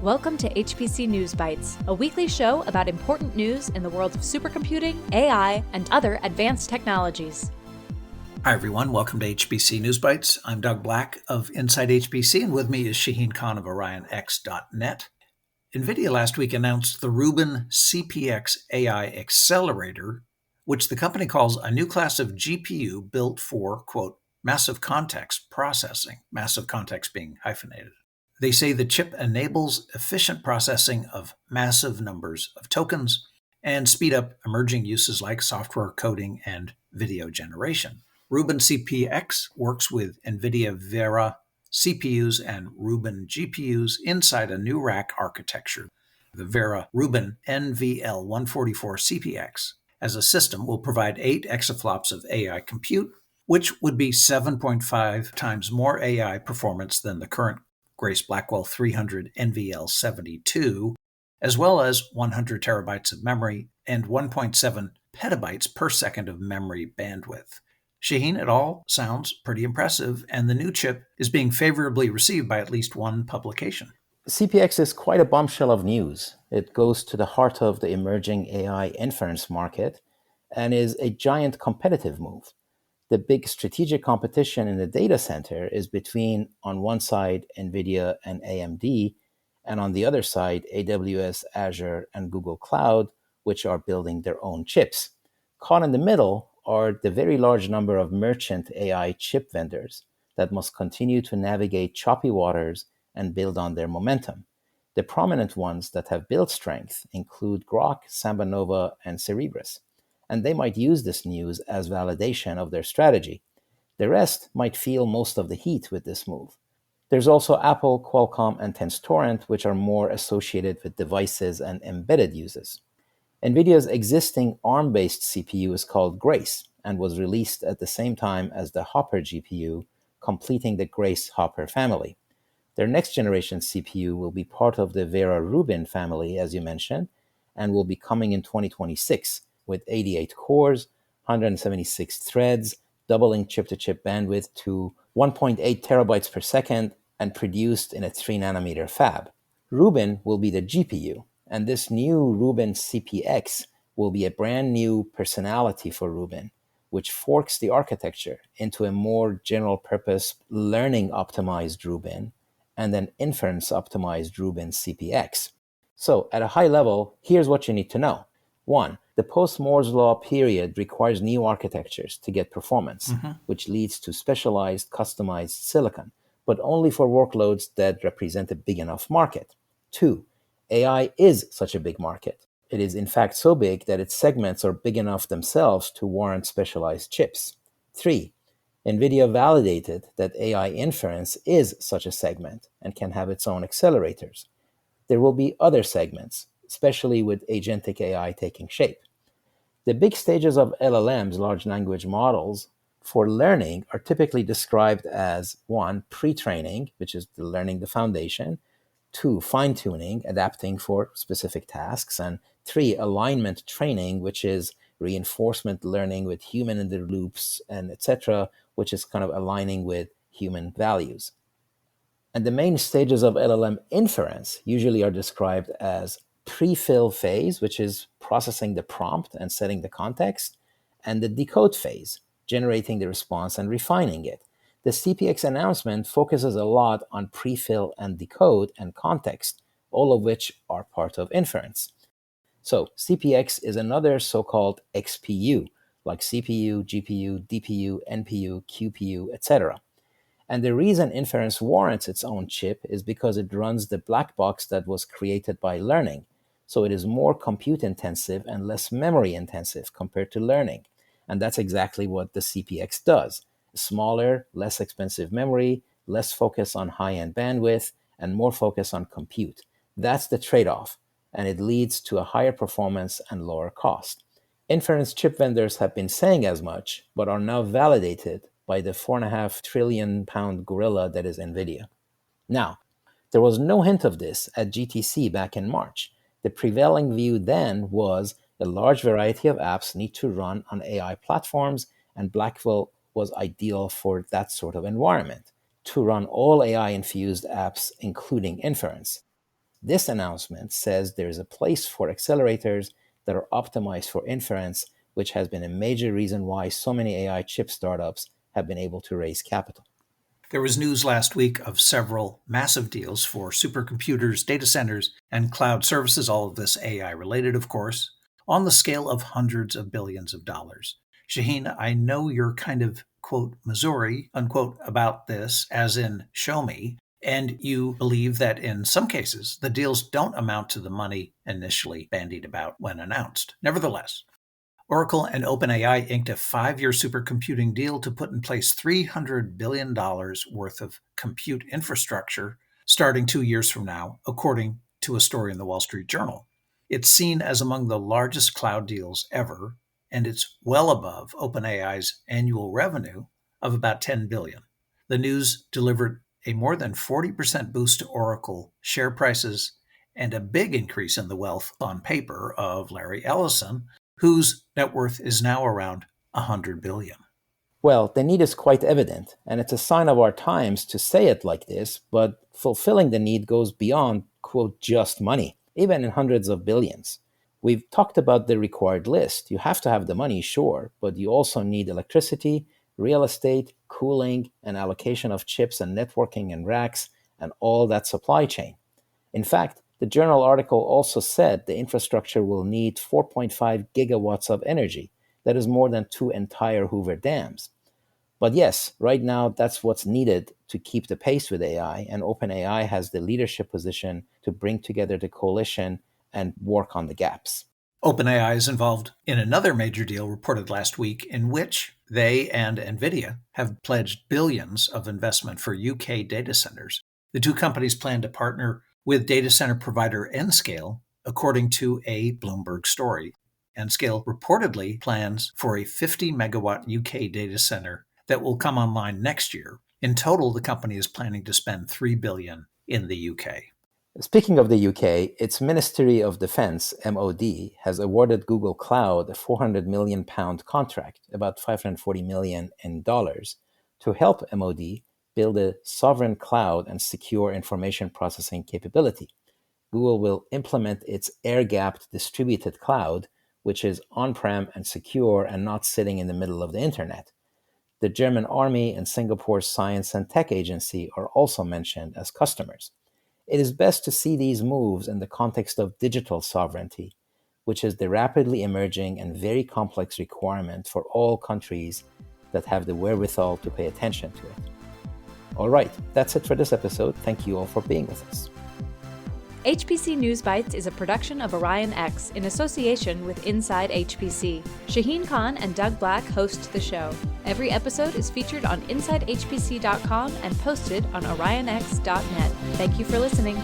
Welcome to HPC News Bytes, a weekly show about important news in the world of supercomputing, AI, and other advanced technologies. Hi, everyone. Welcome to HPC News Bytes. I'm Doug Black of Inside HPC, and with me is Shaheen Khan of OrionX.net. Nvidia last week announced the Rubin CPX AI accelerator, which the company calls a new class of GPU built for, quote, massive context processing, massive context being hyphenated. They say the chip enables efficient processing of massive numbers of tokens and speed up emerging uses like software coding and video generation. Rubin CPX works with Nvidia Vera CPUs and Rubin GPUs inside a new rack architecture. The Vera Rubin NVL144 CPX as a system will provide 8 exaflops of AI compute, which would be 7.5 times more AI performance than the current Grace Blackwell 300 NVL72, as well as 100 terabytes of memory and 1.7 petabytes per second of memory bandwidth. Shaheen, it all sounds pretty impressive, and the new chip is being favorably received by at least one publication. CPX is quite a bombshell of news. It goes to the heart of the emerging AI inference market and is a giant competitive move. The big strategic competition in the data center is between, on one side, Nvidia and AMD, and on the other side, AWS, Azure, and Google Cloud, which are building their own chips. Caught in the middle are the very large number of merchant AI chip vendors that must continue to navigate choppy waters and build on their momentum. The prominent ones that have built strength include Grok, SambaNova, and Cerebras, and they might use this news as validation of their strategy. The rest might feel most of the heat with this move. There's also Apple, Qualcomm, and Tenstorrent, which are more associated with devices and embedded uses. NVIDIA's existing ARM-based CPU is called Grace and was released at the same time as the Hopper GPU, completing the Grace Hopper family. Their next-generation CPU will be part of the Vera Rubin family, as you mentioned, and will be coming in 2026 with 88 cores, 176 threads, doubling chip-to-chip bandwidth to 1.8 terabytes per second, and produced in a 3-nanometer fab. Rubin will be the GPU, and this new Rubin CPX will be a brand new personality for Rubin, which forks the architecture into a more general-purpose learning-optimized Rubin and an inference-optimized Rubin CPX. So, at a high level, here's what you need to know. 1. The post-Moore's law period requires new architectures to get performance, which leads to specialized, customized silicon, but only for workloads that represent a big enough market. 2. AI is such a big market. It is in fact so big that its segments are big enough themselves to warrant specialized chips. 3. NVIDIA validated that AI inference is such a segment and can have its own accelerators. There will be other segments, especially with agentic AI taking shape. The big stages of LLMs, large language models, for learning are typically described as 1. Pre-training, which is learning the foundation, 2. Fine-tuning, adapting for specific tasks, and 3. Alignment training, which is reinforcement learning with human in the loops, and etc., which is kind of aligning with human values. And the main stages of LLM inference usually are described as prefill phase, which is processing the prompt and setting the context, and the decode phase, generating the response and refining it. The CPX announcement focuses a lot on prefill and decode and context, all of which are part of inference. So CPX is another so-called XPU, like CPU, GPU, DPU, NPU, QPU, etc. And the reason inference warrants its own chip is because it runs the black box that was created by learning. So it is more compute intensive and less memory intensive compared to learning. And that's exactly what the CPX does. Smaller, less expensive memory, less focus on high-end bandwidth, and more focus on compute. That's the trade-off, and it leads to a higher performance and lower cost. Inference chip vendors have been saying as much, but are now validated by the £4.5 trillion gorilla that is NVIDIA. Now, there was no hint of this at GTC back in March. The prevailing view then was a large variety of apps need to run on AI platforms, and Blackwell was ideal for that sort of environment, to run all AI-infused apps, including inference. This announcement says there is a place for accelerators that are optimized for inference, which has been a major reason why so many AI chip startups have been able to raise capital. There was news last week of several massive deals for supercomputers, data centers, and cloud services, all of this AI related, of course, on the scale of hundreds of billions of dollars. Shaheen, I know you're kind of, quote, Missouri, unquote, about this, as in show me, and you believe that in some cases, the deals don't amount to the money initially bandied about when announced. Nevertheless, Oracle and OpenAI inked a 5-year supercomputing deal to put in place $300 billion worth of compute infrastructure starting 2 years from now, according to a story in the Wall Street Journal. It's seen as among the largest cloud deals ever, and it's well above OpenAI's annual revenue of about $10 billion. The news delivered a more than 40% boost to Oracle share prices and a big increase in the wealth on paper of Larry Ellison, whose net worth is now around $100 billion. Well, the need is quite evident, and it's a sign of our times to say it like this, but fulfilling the need goes beyond, quote, just money, even in hundreds of billions. We've talked about the required list. You have to have the money, sure, but you also need electricity, real estate, cooling, and allocation of chips and networking and racks, and all that supply chain. In fact, the journal article also said the infrastructure will need 4.5 gigawatts of energy. That is more than 2 entire Hoover dams. But yes, right now that's what's needed to keep the pace with AI, and OpenAI has the leadership position to bring together the coalition and work on the gaps. OpenAI is involved in another major deal reported last week in which they and Nvidia have pledged billions of investment for UK data centers. The two companies plan to partner with data center provider Nscale, according to a Bloomberg story. Nscale reportedly plans for a 50-megawatt UK data center that will come online next year. In total, the company is planning to spend $3 billion in the UK. Speaking of the UK, its Ministry of Defence, MOD, has awarded Google Cloud a £400 million contract, about $540 million in dollars, to help MOD build a sovereign cloud and secure information processing capability. Google will implement its air-gapped distributed cloud, which is on-prem and secure and not sitting in the middle of the internet. The German Army and Singapore's Science and Tech Agency are also mentioned as customers. It is best to see these moves in the context of digital sovereignty, which is the rapidly emerging and very complex requirement for all countries that have the wherewithal to pay attention to it. All right, that's it for this episode. Thank you all for being with us. HPC News Bytes is a production of Orion X in association with Inside HPC. Shaheen Khan and Doug Black host the show. Every episode is featured on InsideHPC.com and posted on OrionX.net. Thank you for listening.